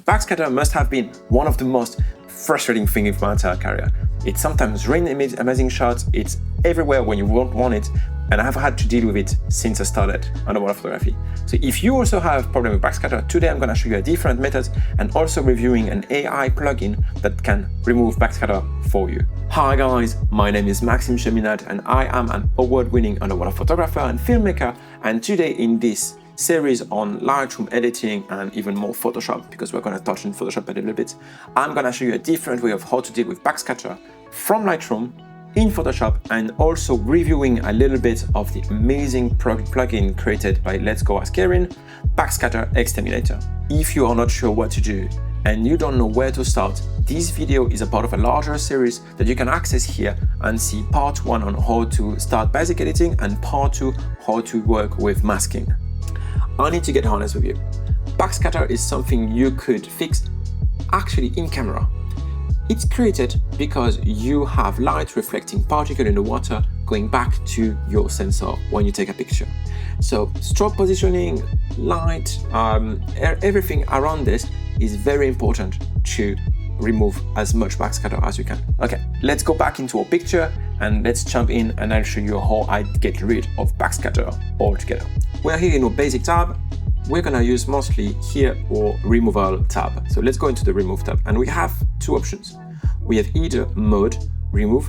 Backscatter must have been one of the most frustrating things in my entire career. It sometimes rains amazing shots, it's everywhere when you won't want it, and I've had to deal with it since I started underwater photography. So if you also have a problem with Backscatter, today I'm going to show you a different method and also reviewing an AI plugin that can remove Backscatter for you. Hi guys, my name is Maxime Cheminade and I am an award-winning underwater photographer and filmmaker, and today in this series on Lightroom editing and even more Photoshop, because we're going to touch on Photoshop a little bit, I'm going to show you a different way of how to deal with Backscatter from Lightroom in Photoshop, and also reviewing a little bit of the amazing plugin created by Let's Go Ask Erin, Backscatter Exterminator. If you are not sure what to do and you don't know where to start, this video is a part of a larger series that you can access here and see part 1 on how to start basic editing and part 2 how to work with masking. I need to get honest with you. Backscatter is something you could fix actually in camera. It's created because you have light reflecting particle in the water going back to your sensor when you take a picture. So strobe positioning, light, everything around this is very important to remove as much backscatter as you can. Okay, let's go back into our picture and let's jump in and I'll show you how I get rid of backscatter altogether. We're here in our basic tab. We're gonna use mostly here our removal tab. So let's go into the remove tab and we have two options. We have either mode remove.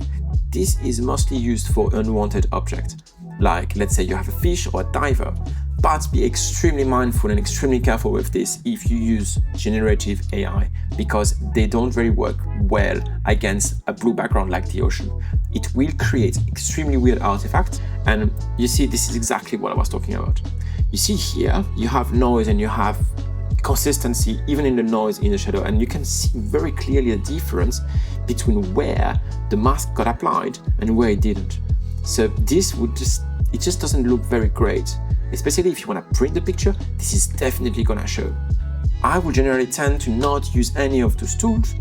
This is mostly used for unwanted objects. Like let's say you have a fish or a diver, but be extremely mindful and extremely careful with this if you use generative AI, because they don't really work well against a blue background like the ocean. It will create extremely weird artifacts, and you see this is exactly what I was talking about. You see here, you have noise and you have consistency even in the noise in the shadow, and you can see very clearly a difference between where the mask got applied and where it didn't. So this it just doesn't look very great, especially if you want to print the picture. This is definitely gonna show. I would generally tend to not use any of those tools,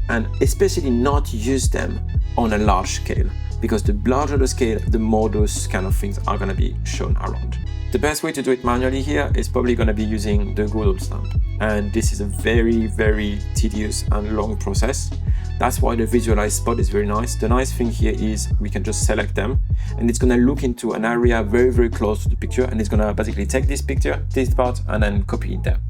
and especially not use them on a large scale, because the larger the scale, the more those kind of things are gonna be shown around. The best way to do it manually here is probably going to be using the good old stamp. And this is a very, very tedious and long process. That's why the visualize spot is very nice. The nice thing here is we can just select them and it's going to look into an area very, very close to the picture, and it's going to basically take this picture, this part, and then copy it there.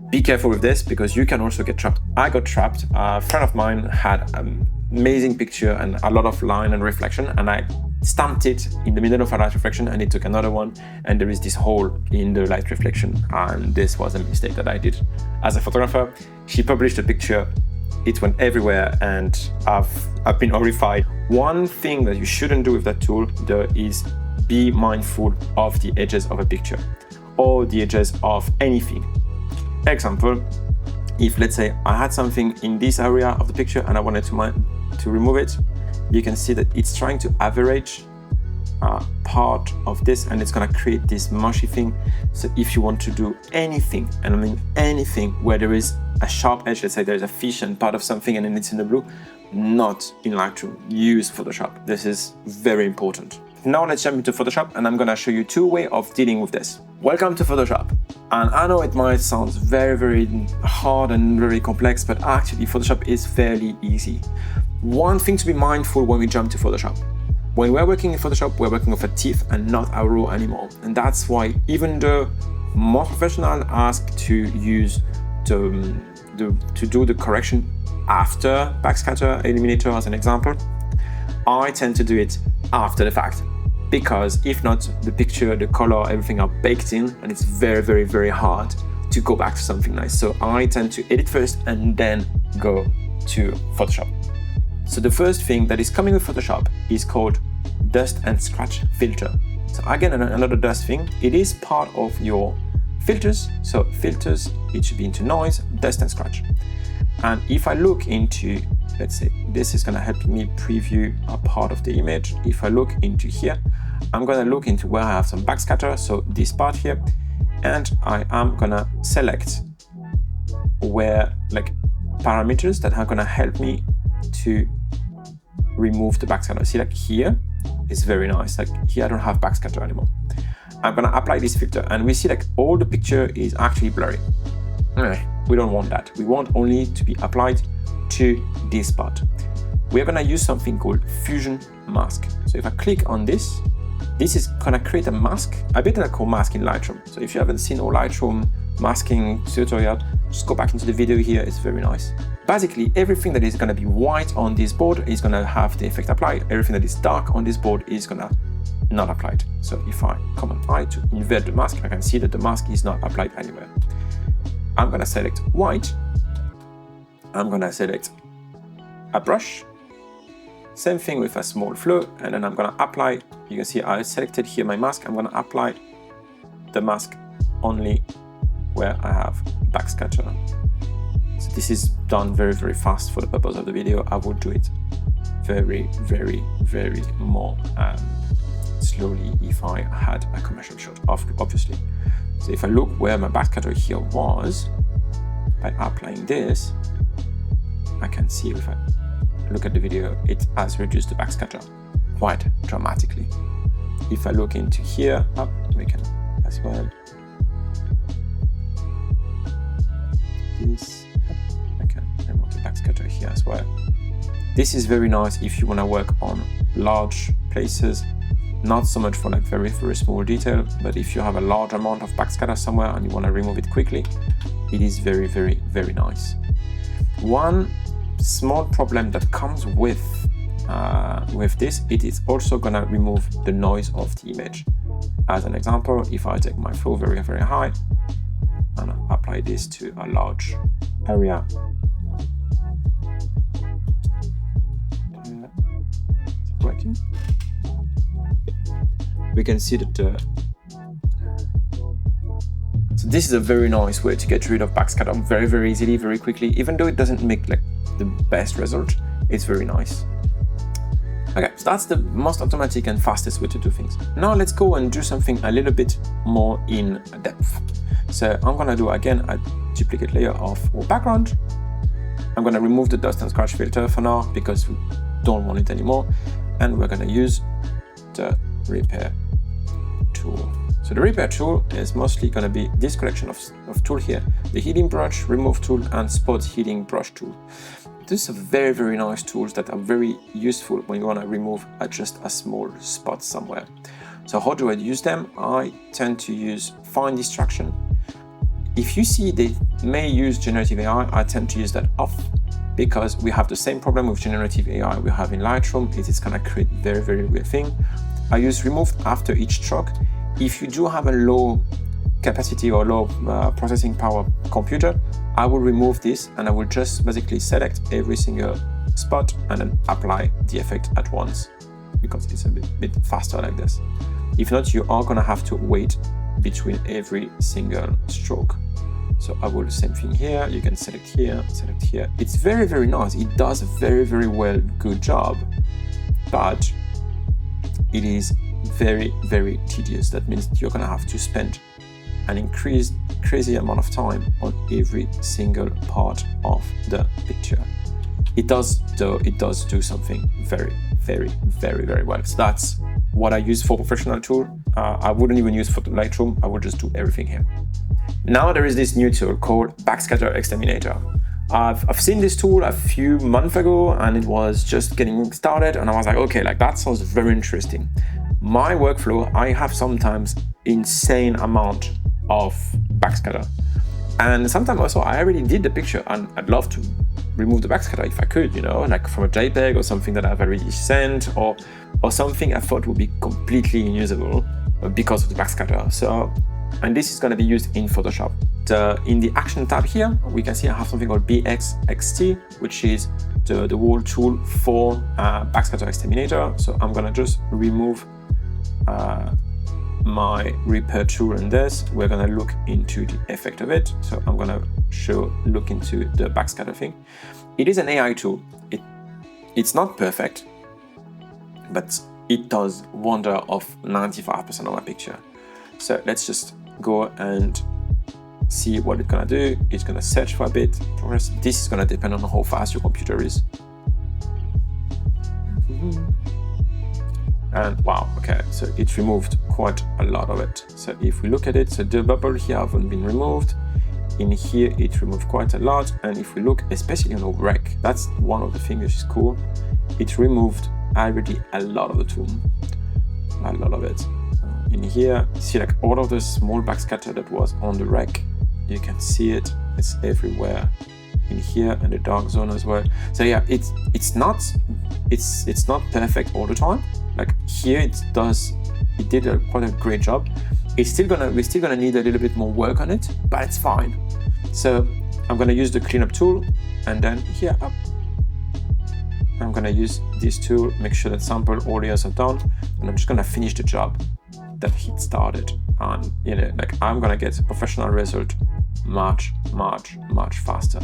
Be careful with this because you can also get trapped. I got trapped. A friend of mine had an amazing picture and a lot of line and reflection, and I stamped it in the middle of a light reflection and it took another one, and there is this hole in the light reflection, and this was a mistake that I did as a photographer. She published a picture, it went everywhere, and I've been horrified. One thing that you shouldn't do with that tool though is be mindful of the edges of a picture or the edges of anything. Example, if let's say I had something in this area of the picture and I wanted to remove it, you can see that it's trying to average part of this, and it's going to create this mushy thing. So if you want to do anything, and I mean anything, where there is a sharp edge, let's say there's a fish and part of something and then it's in the blue, not in Lightroom, use Photoshop. This is very important. Now let's jump into Photoshop and I'm going to show you two ways of dealing with this. Welcome to Photoshop. And I know it might sound very, very hard and very complex, but actually Photoshop is fairly easy. One thing to be mindful when we jump to Photoshop. When we're working in Photoshop, we're working with a TIFF and not a RAW anymore. And that's why even the more professional ask to use to do the correction after Backscatter Exterminator as an example, I tend to do it after the fact, because if not, the picture, the color, everything are baked in, and it's very, very, very hard to go back to something nice. So I tend to edit first and then go to Photoshop. So the first thing that is coming with Photoshop is called dust and scratch filter. So again, another dust thing, it is part of your filters. So filters, it should be into noise, dust and scratch. And if I look into, let's say, this is gonna help me preview a part of the image. If I look into here, I'm gonna look into where I have some backscatter, so this part here, and I am gonna select where, like, parameters that are gonna help me to remove the backscatter. See, like here is very nice. Like here I don't have backscatter anymore. I'm gonna apply this filter and we see like all the picture is actually blurry. We don't want that. We want only to be applied to this spot. We're gonna use something called Fusion Mask. So if I click on this, this is gonna create a mask. I bet I call mask in Lightroom. So if you haven't seen our Lightroom masking tutorial, just go back into the video here, it's very nice. Basically, everything that is gonna be white on this board is gonna have the effect applied. Everything that is dark on this board is gonna not applied. So if I Command I to invert the mask, I can see that the mask is not applied anywhere. I'm gonna select white. I'm gonna select a brush. Same thing with a small flow, and then I'm gonna apply. You can see I selected here my mask. I'm gonna apply the mask only where I have backscatter. So this is done very, very fast for the purpose of the video. I will do it very, very, very more slowly if I had a commercial shot, obviously. So if I look where my backscatter here was, by applying this, I can see if I look at the video, it has reduced the backscatter quite dramatically. If I look into here, we can as well. This, I can remove the backscatter here as well. This is very nice if you want to work on large places, not so much for like very, very small detail, but if you have a large amount of backscatter somewhere and you want to remove it quickly, it is very, very, very nice. One small problem that comes with this, it is also gonna remove the noise of the image. As an example, if I take my flow very, very high and apply this to a large area, working, we can see that so this is a very nice way to get rid of backscatter very, very easily, very quickly. Even though it doesn't make like the best result, it's very nice. Okay, so that's the most automatic and fastest way to do things. Now let's go and do something a little bit more in depth. So I'm gonna do again a duplicate layer of our background. I'm gonna remove the dust and scratch filter for now because we don't want it anymore. And we're gonna use the repair tool. So the repair tool is mostly going to be this collection of tools here, the healing brush, remove tool, and spot healing brush tool. These are very, very nice tools that are very useful when you want to remove just a small spot somewhere. So how do I use them? I tend to use fine distraction. If you see they may use generative AI, I tend to use that off because we have the same problem with generative AI we have in Lightroom. It is going to create very, very weird thing. I use remove after each stroke. If you do have a low capacity or low processing power computer, I will remove this and I will just basically select every single spot and then apply the effect at once because it's a bit faster like this. If not, you are gonna have to wait between every single stroke. So I will do the same thing here. You can select here, select here. It's very, very nice. It does a very, very well, good job, but it is very, very tedious. That means you're gonna have to spend an increased crazy amount of time on every single part of the picture. It does do something very, very, very, very well. So that's what I use for professional tool. I wouldn't even use for Lightroom. I would just do everything here. Now there is this new tool called Backscatter Exterminator. I've seen this tool a few months ago and it was just getting started and I was like, okay, like that sounds very interesting. My workflow, I have sometimes insane amount of backscatter. And sometimes also I already did the picture and I'd love to remove the backscatter if I could, you know, like from a JPEG or something that I've already sent or something I thought would be completely unusable because of the backscatter. So, and this is going to be used in Photoshop. In the action tab here, we can see I have something called BXXT, which is the whole tool for Backscatter Exterminator. So I'm going to just remove my repair tool and this. We're going to look into the effect of it. So I'm going to look into the backscatter thing. It is an AI tool. It's not perfect, but it does wonder of 95% of my picture. So let's just go and see what it's gonna do. It's gonna search for a bit. This is gonna depend on how fast your computer is. And wow, okay, so it removed quite a lot of it. So if we look at it, so the bubble here haven't been removed. in here, it removed quite a lot. And if we look, especially on the rec, that's one of the things which is cool. It removed already a lot of the tool, a lot of it. In here, see like all of the small backscatter that was on the rec, you can see it, it's everywhere. In here and the dark zone as well. So yeah, it's not perfect all the time. Like here it did quite a great job. We're still gonna need a little bit more work on it, but it's fine. So I'm gonna use the cleanup tool, and then here up, I'm gonna use this tool, make sure that sample all layers are done, and I'm just gonna finish the job that he started. And you know, like I'm gonna get a professional result much faster.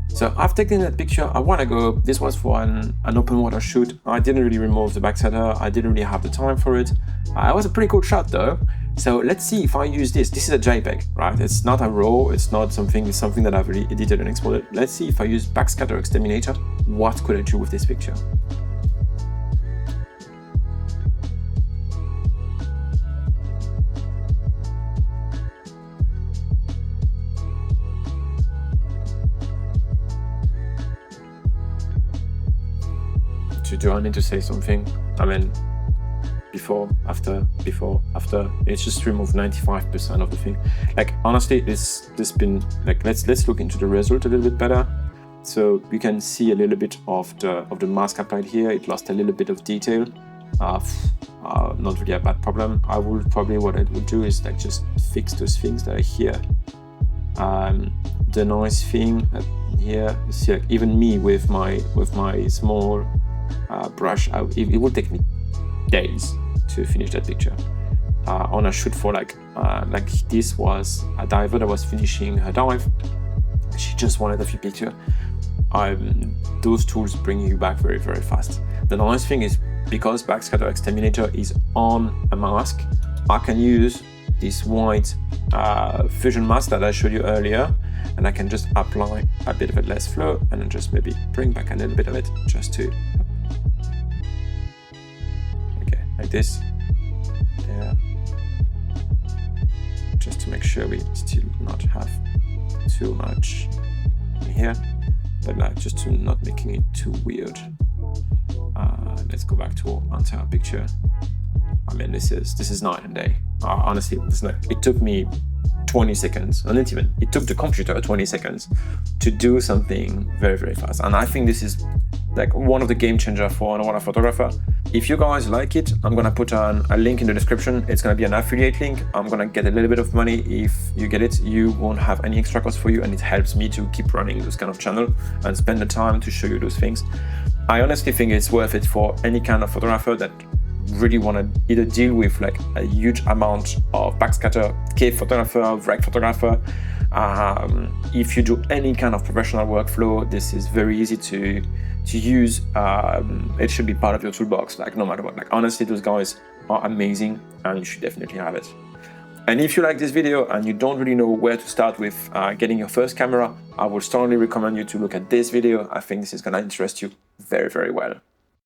So I've taken that picture. I want to go. This was for an open water shoot. I didn't really remove the backscatter. I didn't really have the time for it. It was a pretty cool shot though. So let's see if I use this. This is a JPEG, right? It's not a RAW. It's not something. It's something that I've really edited and exported. Let's see if I use Backscatter Exterminator. What could I do with this picture? Do I need to say something? I mean, before, after. It's just removed 95% of the thing. Like honestly, this been like let's look into the result a little bit better. So you can see a little bit of the mask applied here. It lost a little bit of detail. Not really a bad problem. I would probably what I would do is like just fix those things that are here. The noise thing here. You see, like even me with my small brush, it would take me days to finish that picture. On a shoot for like this was a diver that was finishing her dive. She just wanted a few pictures. Those tools bring you back very fast. The nice thing is because Backscatter Exterminator is on a mask, I can use this white fusion mask that I showed you earlier, and I can just apply a bit of it less flow and then just maybe bring back a little bit of it just to like this, there, just to make sure we still not have too much in here, but like just to not making it too weird. Let's go back to our entire picture. I mean, this is night and day. Honestly, it took me 20 seconds, and not even, it took the computer 20 seconds to do something very fast. And I think this is like one of the game changer for an water photographer. If you guys like it, I'm gonna put a link in the description. It's gonna be an affiliate link. I'm gonna get a little bit of money if you get it. You won't have any extra cost for you, and it helps me to keep running this kind of channel and spend the time to show you those things. I honestly think it's worth it for any kind of photographer that really want to either deal with like a huge amount of backscatter, cave photographer, wreck photographer. If you do any kind of professional workflow, this is very easy to use. It should be part of your toolbox, like no matter what. Like honestly, those guys are amazing, and you should definitely have it. And if you like this video and you don't really know where to start with getting your first camera, I would strongly recommend you to look at this video. I think this is going to interest you very well.